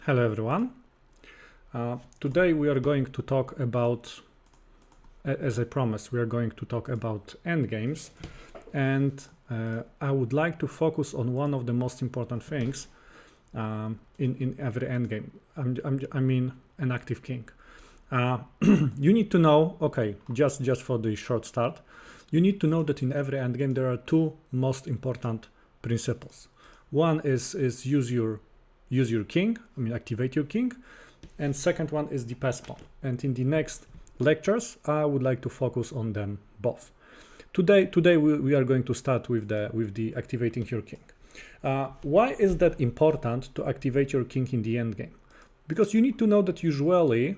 Hello everyone. Today we are going to talk about, as I promised, we are going to talk about endgames, and I would like to focus on one of the most important things in every endgame. I mean an active king. You need to know, okay, just for the short start, you need to know that in every endgame there are two most important principles. One is use your king, I mean activate your king, and second one is the pass pawn. And in the next lectures I would like to focus on them both. Today we are going to start with the activating your king. Why is that important to activate your king in the end game? Because you need to know that usually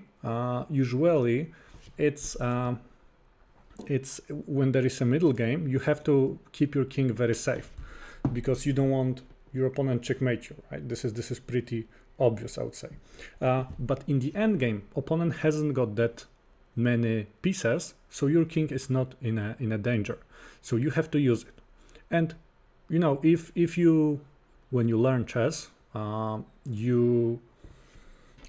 it's when there is a middle game, you have to keep your king very safe because you don't want your opponent checkmate you, right? This is pretty obvious, I would say. But in the end game, opponent hasn't got that many pieces, so your king is not in a danger. So you have to use it. And you know, if you when you learn chess,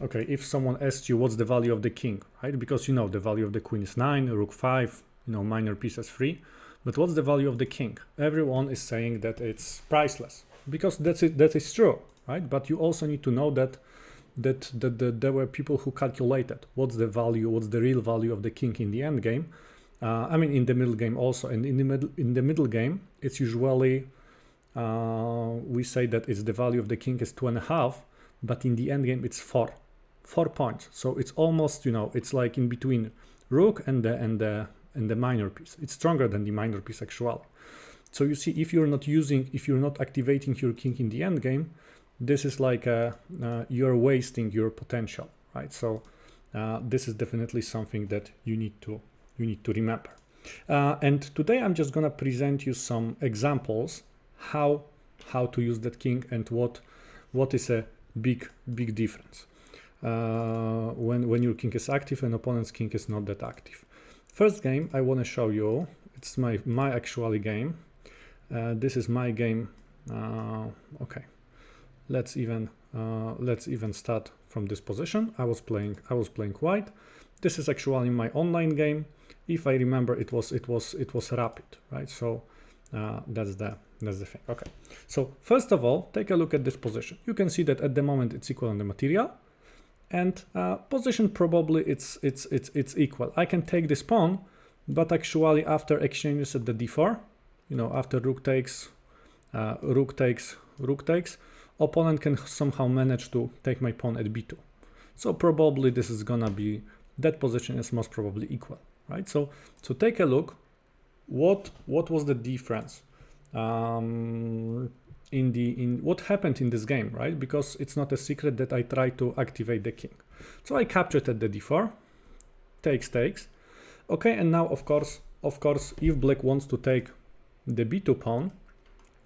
if someone asks you what's the value of the king, right? Because you know the value of the queen is 9, rook 5, you know, minor pieces 3. But what's the value of the king? Everyone is saying that it's priceless. Because that is true, right? But you also need to know that there were people who calculated what's the real value of the king in the end game. I mean in the middle game also, and in the middle game it's usually we say that it's the value of the king is 2.5, but in the end game it's 4 points. So it's almost, you know, it's like in between rook and the minor piece. It's stronger than the minor piece actually. So you see, if you're not activating your king in the end game, this is like you're wasting your potential, right? So this is definitely something that you need to remember. And today I'm just gonna present you some examples how to use that king and what is a big difference when your king is active and opponent's king is not that active. First game I want to show you, it's my actually game. This is my game. Okay, let's even start from this position. I was playing white. This is actually my online game. If I remember, it was rapid, right? So that's the thing. Okay, so first of all, take a look at this position. You can see that at the moment it's equal on the material, and position probably it's equal. I can take this pawn, but actually after exchanges at the d4, you know, after rook takes, opponent can somehow manage to take my pawn at b2. So probably this is gonna be, that position is most probably equal, right? So take a look, what was the difference in what happened in this game, right? Because it's not a secret that I try to activate the king. So I captured at the d4, takes. Okay, and now of course, if black wants to take the b2 pawn,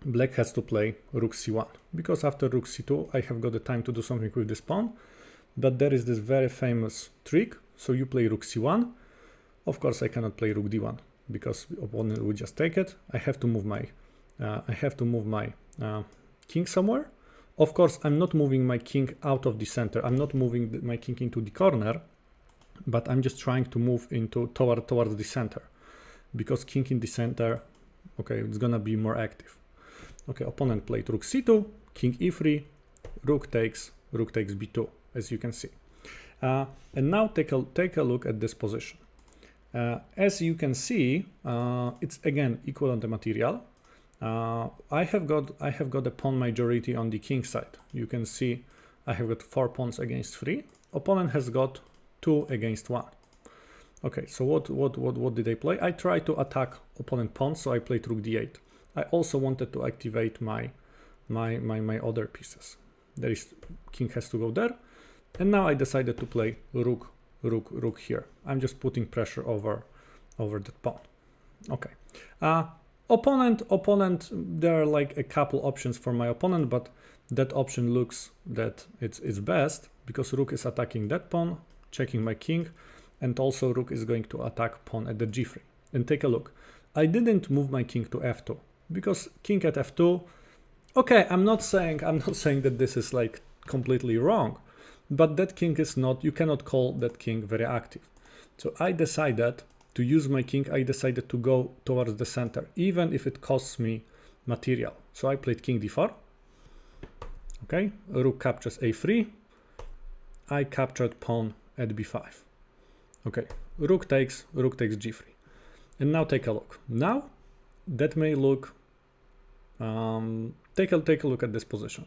black has to play rook c1, because after rook c2 I have got the time to do something with this pawn. But there is this very famous trick, so you play rook c1. Of course I cannot play rook d1 because opponent will just take it. I have to move my king somewhere. Of course I'm not moving my king out of the center, I'm not moving my king into the corner, but I'm just trying to move towards the center, because king in the center, okay, it's gonna be more active. Okay, opponent played rook c2, king e3, rook takes b2, as you can see. And now take a look at this position. As you can see, it's again equal on the material. I have got a pawn majority on the king side. You can see I have got 4 pawns against 3. Opponent has got 2 against 1. Okay, so what did I play? I tried to attack opponent pawn, so I played rook d8. I also wanted to activate my other pieces. There is king has to go there, and now I decided to play rook here. I'm just putting pressure over that pawn. Okay. Opponent. There are like a couple options for my opponent, but that option looks that it's best because rook is attacking that pawn, checking my king. And also rook is going to attack pawn at the g3. And take a look. I didn't move my king to f2 because king at f2. Okay, I'm not saying that this is like completely wrong, but that king is not, you cannot call that king very active. So I decided to use my king, I decided to go towards the center, even if it costs me material. So I played king d4. Okay, rook captures a3. I captured pawn at b5. Okay, rook takes g3. And now take a look. Now that may look, take a look at this position.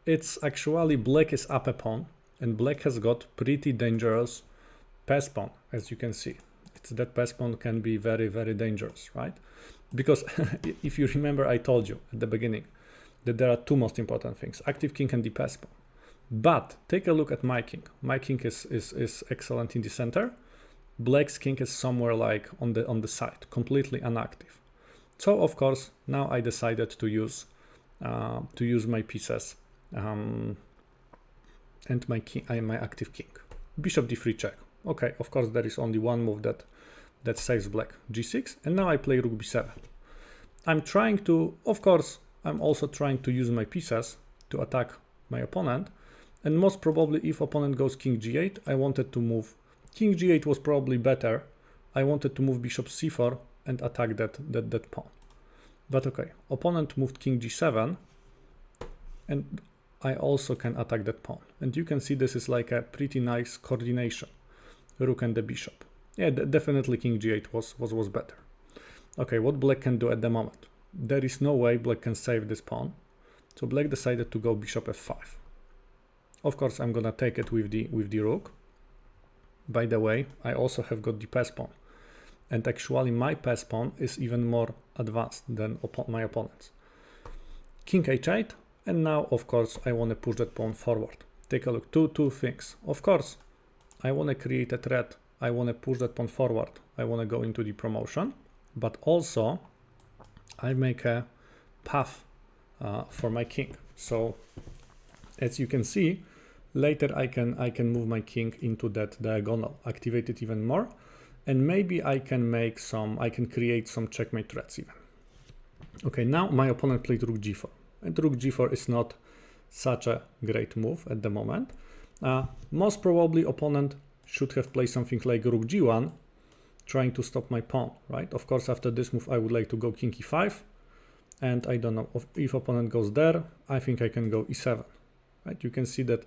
It's actually black is up a pawn, and black has got pretty dangerous pass pawn, as you can see. That pass pawn can be very, very dangerous, right? Because if you remember, I told you at the beginning that there are two most important things: active king and the pass pawn. But take a look at my king. My king is excellent in the center. Black's king is somewhere like on the side, completely inactive. So of course now I decided to use my pieces and my king, my active king. Bishop d3 check. Okay, of course there is only one move that saves black, g6, and now I play rook b7. I'm trying to, of course, I'm also trying to use my pieces to attack my opponent, and most probably if opponent goes king g8, I wanted to move, king g8 was probably better, I wanted to move bishop c4 and attack that pawn. But okay, opponent moved king g7, and I also can attack that pawn. And you can see this is like a pretty nice coordination, rook and the bishop. Yeah, definitely king g8 was better. Okay, what black can do at the moment? There is no way black can save this pawn. So black decided to go bishop f5. Of course, I'm gonna take it with the rook. By the way, I also have got the pass pawn. And actually my pass pawn is even more advanced than my opponent's. King h8, and now of course I want to push that pawn forward. Take a look, two things. Of course, I want to create a threat. I want to push that pawn forward. I want to go into the promotion, but also I make a path for my king. So as you can see, later I can move my king into that diagonal, activate it even more, and maybe I can create some checkmate threats even. Okay, now my opponent played rook g4, and rook g4 is not such a great move at the moment. Most probably opponent should have played something like rook g1, trying to stop my pawn, right? Of course, after this move, I would like to go king e5, and I don't know if opponent goes there, I think I can go e7, right? You can see that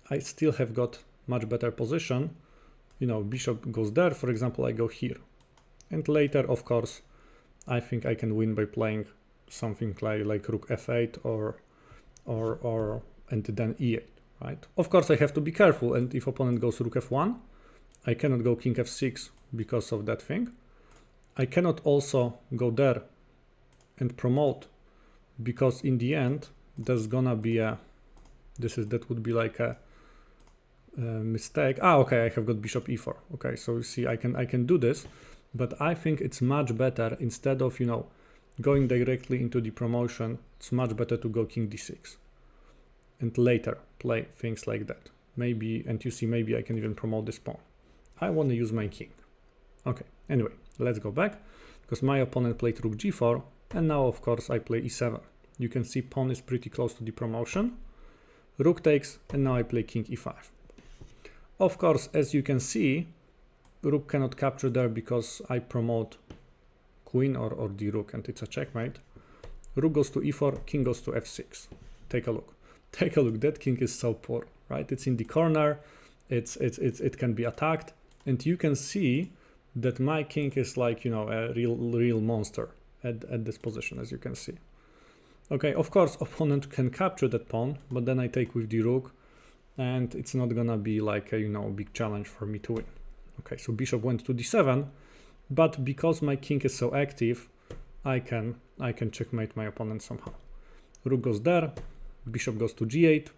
I still have got much better position. You know, bishop goes there, for example, I go here. And later, of course, I think I can win by playing something like rook f8 and then e8. Right? Of course, I have to be careful, and if opponent goes rook f1, I cannot go king f6 because of that thing. I cannot also go there and promote, because in the end, there's gonna be that would be like a mistake. Okay, I have got bishop e4. Okay, so you see, I can do this, but I think it's much better, instead of, you know, going directly into the promotion, it's much better to go king d6. And later play things like that. Maybe, and you see, maybe I can even promote this pawn. I want to use my king. Okay, anyway, let's go back, because my opponent played rook g4, and now of course I play e7. You can see pawn is pretty close to the promotion. Rook takes, and now I play king e5. Of course, as you can see, rook cannot capture there because I promote queen or the rook, and it's a checkmate. Rook goes to e4, king goes to f6. Take a look. Take a look, that king is so poor, right? It's in the corner, it can be attacked, and you can see that my king is like, you know, a real monster at this position, as you can see. Okay, of course, opponent can capture that pawn, but then I take with the rook, and it's not gonna be like a, you know, big challenge for me to win. Okay, so bishop went to d7, but because my king is so active, I can checkmate my opponent somehow. Rook goes there. Bishop goes to g8.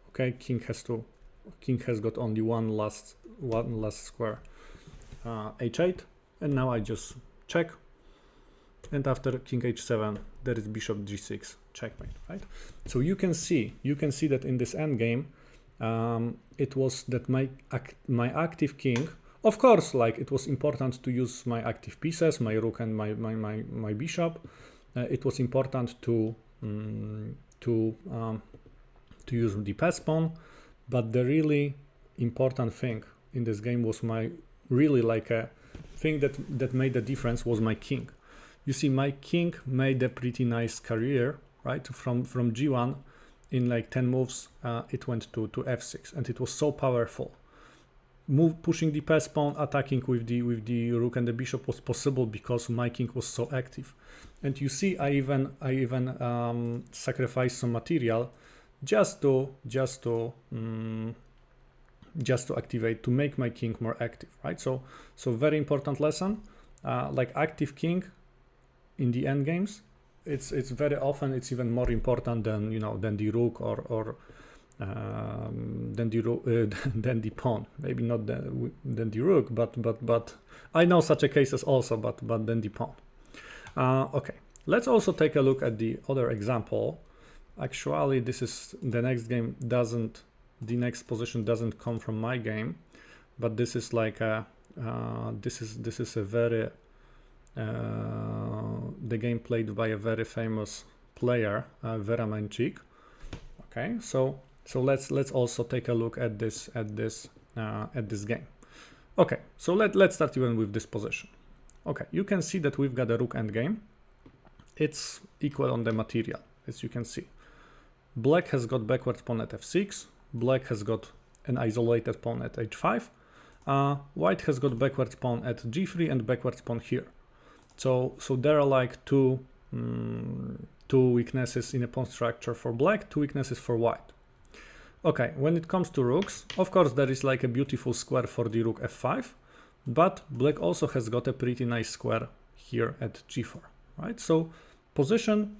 Okay, king has got only one last square, h8, and now I just check. And after king h7, there is bishop g6 checkmate, right? So you can see that in this endgame, it was that my active king. Of course, like, it was important to use my active pieces, my rook and my bishop. It was important to use the pass pawn, but the really important thing in this game was really like a thing that made the difference was my king. You see, my king made a pretty nice career, right? From G1 in like 10 moves, it went to F6, and it was so powerful. Pushing the pass pawn, attacking with the rook and the bishop was possible because my king was so active. And you see, I even sacrificed some material just to activate, to make my king more active, right? So very important lesson. Like active king in the end games, it's very often it's even more important than than the rook or than the pawn. Maybe not than the rook, but I know such a cases also, but then the pawn. Okay, let's also take a look at the other example. Actually, this is the next game. The next position doesn't come from my game, but this is like a this is a very the game played by a very famous player, Veramenchik. Okay, so let's also take a look at this game. Okay, so let's start even with this position. Okay, you can see that we've got a Rook End Game. It's equal on the material, as you can see. Black has got backward pawn at f6. Black has got an isolated pawn at h5. White has got backward pawn at g3 and backward pawn here. So there are like two weaknesses in a pawn structure for black, two weaknesses for white. Okay, when it comes to rooks, of course there is like a beautiful square for the rook f5, but black also has got a pretty nice square here at g4, right? So position,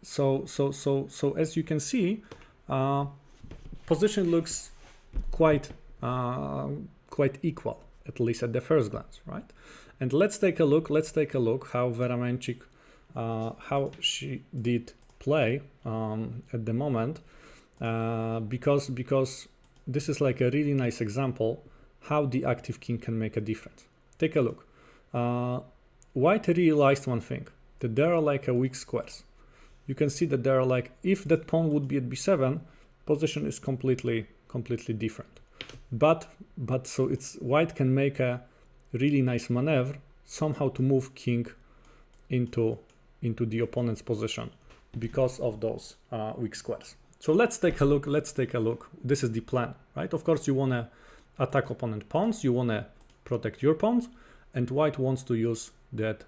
so as you can see, position looks quite equal, at least at the first glance, right? And let's take a look how Veramenchik, how she did play at the moment, because this is like a really nice example how the active king can make a difference. Take a look. White realized one thing, that there are like a weak squares. You can see that there are like, if that pawn would be at b7, position is completely different. But so it's white can make a really nice maneuver somehow to move king into the opponent's position because of those weak squares. So let's take a look. This is the plan, right? Of course, you want to attack opponent pawns, you want to protect your pawns, and white wants to use their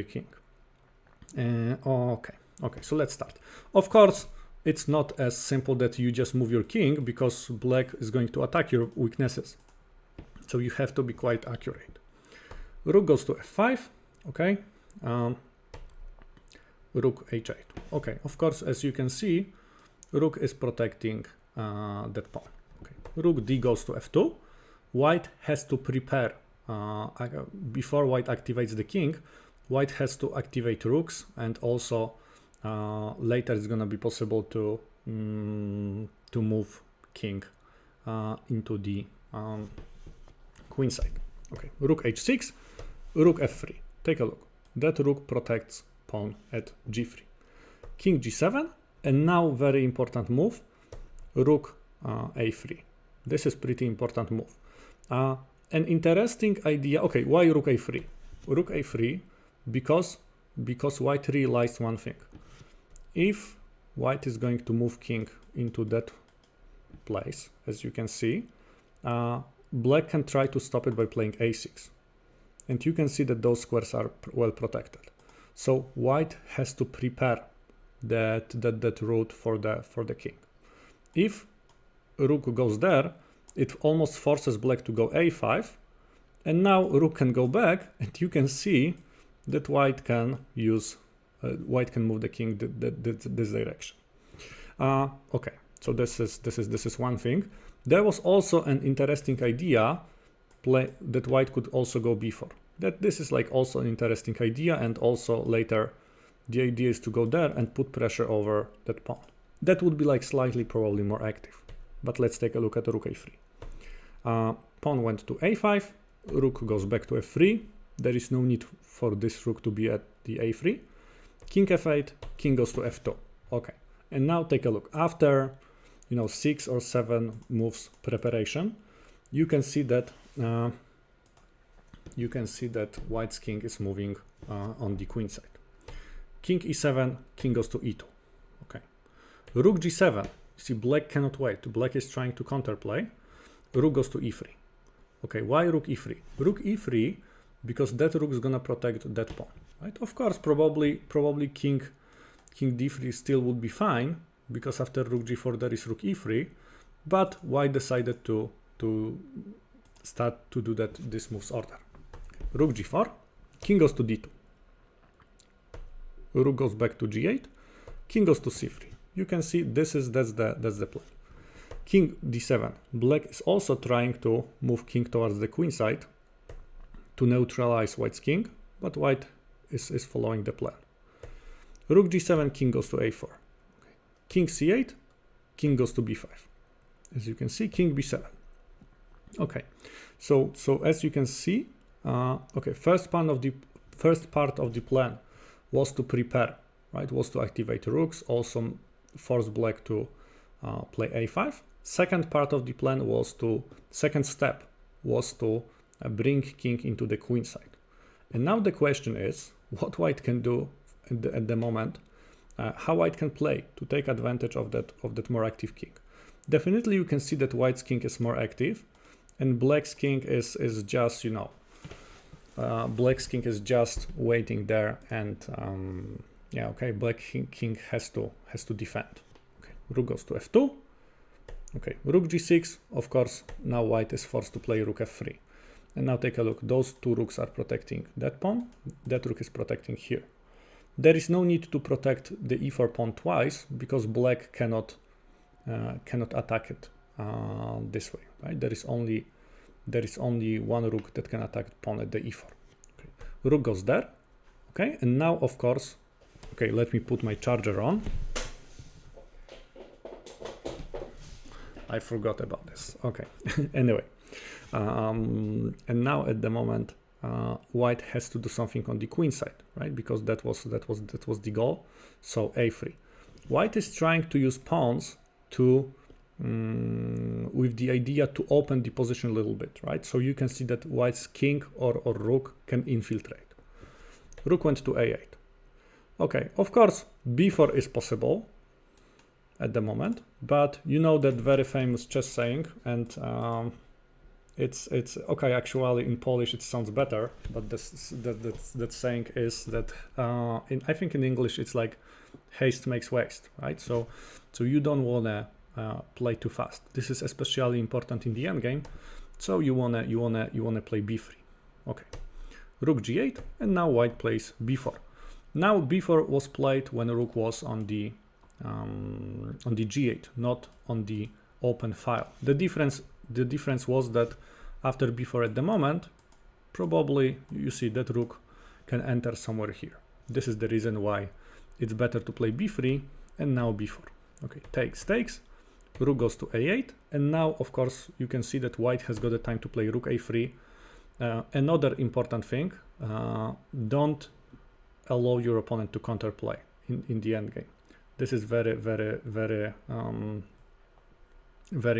king. Okay, so let's start. Of course, it's not as simple that you just move your king, because black is going to attack your weaknesses. So you have to be quite accurate. Rook goes to f5, okay. Rook h8. Okay, of course, as you can see, rook is protecting that pawn. Okay. Rook d goes to f2. White has to prepare, before white activates the king, white has to activate rooks, and also later it's going to be possible to move king into the queen side. Okay, rook h6, rook f3. Take a look. That rook protects pawn at g3. King g7, and now very important move, rook a3. This is pretty important move. An interesting idea. Okay, why rook a3? Rook a3 because white realized one thing. If white is going to move king into that place, as you can see, black can try to stop it by playing a6, and you can see that those squares are well protected. So white has to prepare that route for the king. If rook goes there, it almost forces black to go a5, and now rook can go back, and you can see that white can move the king this direction. Okay, so this is one thing. There was also an interesting idea that white could also go b4. This is like also an interesting idea, and also later the idea is to go there and put pressure over that pawn. That would be like slightly probably more active. But let's take a look at rook a3. Pawn went to a5, rook goes back to f3. There is no need for this rook to be at the a3. King f8, king goes to f2. Okay, and now take a look. After you know, 6 or 7 moves preparation, you can see that white's king is moving on the queen side. King e7, king goes to e2. Okay. Rook g7. You see, black cannot wait. Black is trying to counterplay. Rook goes to e3. Okay, why rook e3? Rook e3 because that rook is gonna protect that pawn, right? Of course, probably king d3 still would be fine because after rook g4 there is rook e3, but white decided to start to do this moves order. Rook g4, king goes to d2. Rook goes back to g8, king goes to c3. You can see that's the plan. King d7. Black is also trying to move king towards the queen side to neutralize white's king, but white is following the plan. Rook g7, king goes to a4. Okay. King c8, king goes to b5. As you can see, king b7. Okay, so as you can see, okay, first part of the plan was to prepare, right? Was to activate rooks, also force black to play a5. Second part of the plan was second step was to bring king into the queen side. And now the question is, what white can do at the moment, how white can play to take advantage of that more active king. Definitely you can see that white's king is more active and black's king is just, you know, black's king is just waiting there and yeah, okay, black king has to defend. Okay, rook goes to f2. Okay, rook g6, of course, now white is forced to play rook f3. And now take a look, those two rooks are protecting that pawn, that rook is protecting here. There is no need to protect the e4 pawn twice because black cannot attack it this way, right? There is only one rook that can attack the pawn at the e4. Okay. Rook goes there, okay, and now of course, okay, let me put my charger on. I forgot about this. Okay, anyway, and now at the moment, white has to do something on the queen side, right? Because that was the goal. So a3. White is trying to use pawns to with the idea to open the position a little bit, right? So you can see that white's king or rook can infiltrate. Rook went to a8. Okay, of course b4 is possible at the moment, but you know that very famous chess saying, and it's okay. Actually, in Polish it sounds better, but that saying is that I think in English it's like haste makes waste, right? So you don't wanna play too fast. This is especially important in the endgame. So you wanna play b3. Okay, rook g8, and now white plays b4. Now b4 was played when rook was on the g8, not on the open file. The difference was that after b4 at the moment, probably you see that rook can enter somewhere here. This is the reason why it's better to play b3 and now b4. Okay, takes, rook goes to a8, and now of course you can see that white has got the time to play rook a3. Another important thing, don't allow your opponent to counterplay in the endgame. This is very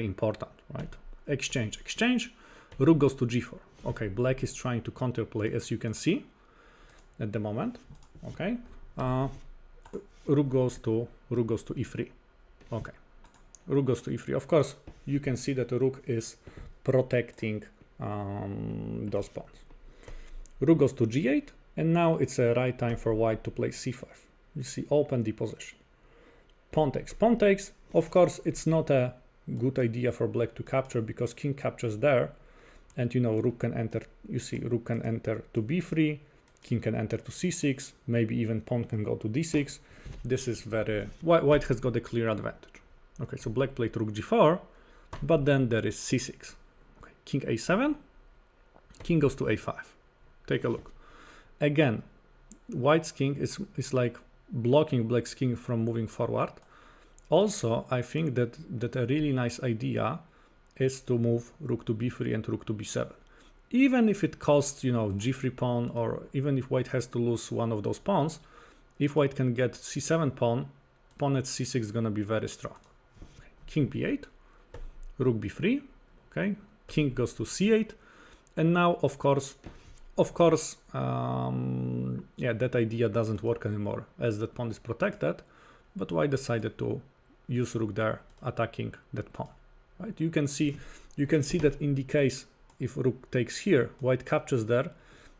important, right? Exchange, rook goes to g4. Okay, black is trying to counterplay, as you can see at the moment. Okay, rook goes to e3. Okay, rook goes to e3. Of course, you can see that the rook is protecting those pawns. Rook goes to g8, and now it's a right time for white to play c5. You see, open the position. Pawn takes. Of course, it's not a good idea for black to capture because king captures there, and you know rook can enter. You see, rook can enter to b3, king can enter to c6, maybe even pawn can go to d6. This is white has got a clear advantage. Okay, so black played rook g4, but then there is c6. Okay, king a7, king goes to a5. Take a look. Again, white's king is like blocking black's king from moving forward. Also, I think that a really nice idea is to move rook to b3 and rook to b7. Even if it costs, you know, g3 pawn, or even if white has to lose one of those pawns, if white can get c7 pawn at c6 is gonna be very strong. Okay. king b8, rook b3, okay, king goes to c8, and now of course, yeah, that idea doesn't work anymore as that pawn is protected, but white decided to use rook there, attacking that pawn, right? You can see that in the case if rook takes here, white captures there,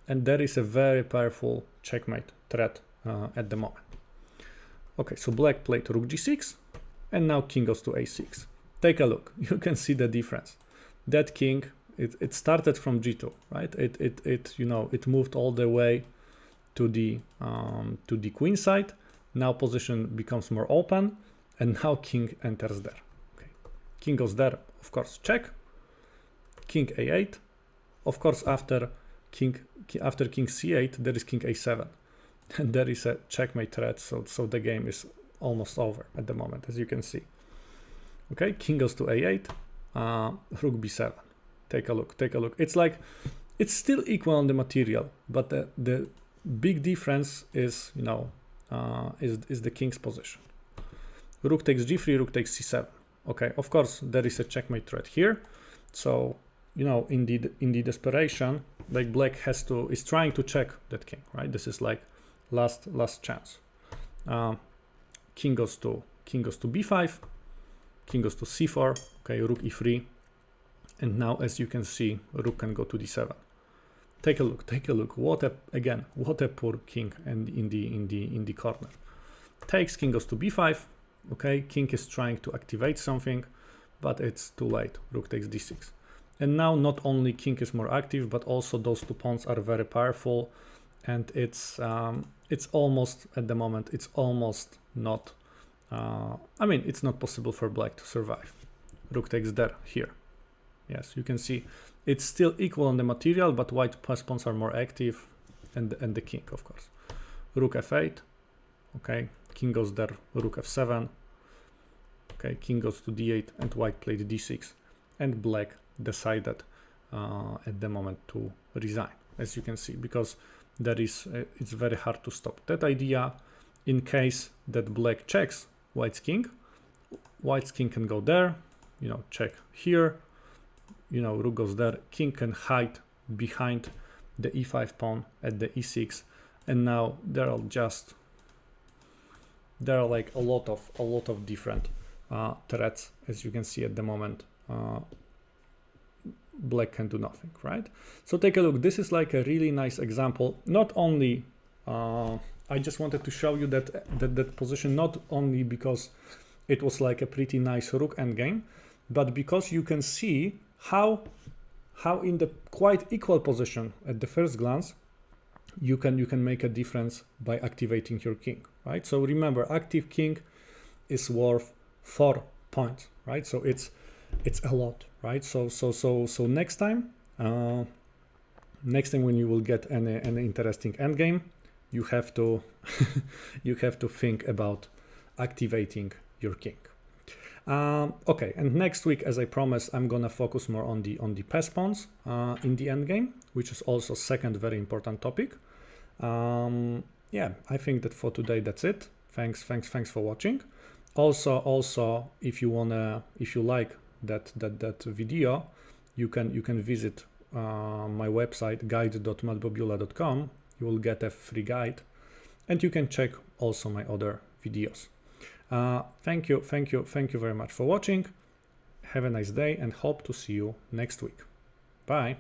and there is a very powerful checkmate threat at the moment. Okay, so black played rook g6, and now king goes to a6. Take a look. You can see the difference. That king, it started from g2, right? It moved all the way to the queen side. Now position becomes more open, and now king enters there. Okay, king goes there, of course, check. King a8, of course, after king c8, there is king a7, and there is a checkmate threat. So the game is almost over at the moment, as you can see. Okay, king goes to a8, rook b7. Take a look. It's like, it's still equal on the material, but the big difference is, is the king's position. Rook takes g3, rook takes c7. Okay, of course there is a checkmate threat here. So, in the desperation, like black is trying to check that king, right? This is like last chance. King goes to b5, king goes to c4, okay, rook e3, and now as you can see, rook can go to d7. Take a look. What a poor king and in the corner. Takes, king goes to b5. Okay, king is trying to activate something, but it's too late. Rook takes d6. And now not only king is more active, but also those two pawns are very powerful, and it's almost at the moment, it's almost not. It's not possible for black to survive. Rook takes there here. Yes, you can see it's still equal on the material, but white pawns are more active, and the king, of course. Rook f8. Okay, king goes there. Rook f7. Okay, king goes to d8, and white played d6, and black decided at the moment to resign, as you can see, because it's very hard to stop that idea. In case that black checks white's king can go there, check here, rook goes there, king can hide behind the e5 pawn at the e6, and now there are like a lot of different threats, as you can see at the moment. Black can do nothing, right? So take a look. This is like a really nice example. Not only I just wanted to show you that position, not only because it was like a pretty nice rook endgame, but because you can see how in the quite equal position at the first glance you can make a difference by activating your king, right? So remember, active king is worth 4 points, right? So it's a lot, right? So next time when you will get an interesting endgame, you have to think about activating your king. Okay, and next week, as I promised, I'm gonna focus more on the pass pawns in the endgame, which is also second very important topic. Yeah, I think that for today that's it. Thanks for watching. Also, if you like that video, you can visit my website guide.matbobula.com. You will get a free guide, and you can check also my other videos. Thank you very much for watching. Have a nice day, and hope to see you next week. Bye.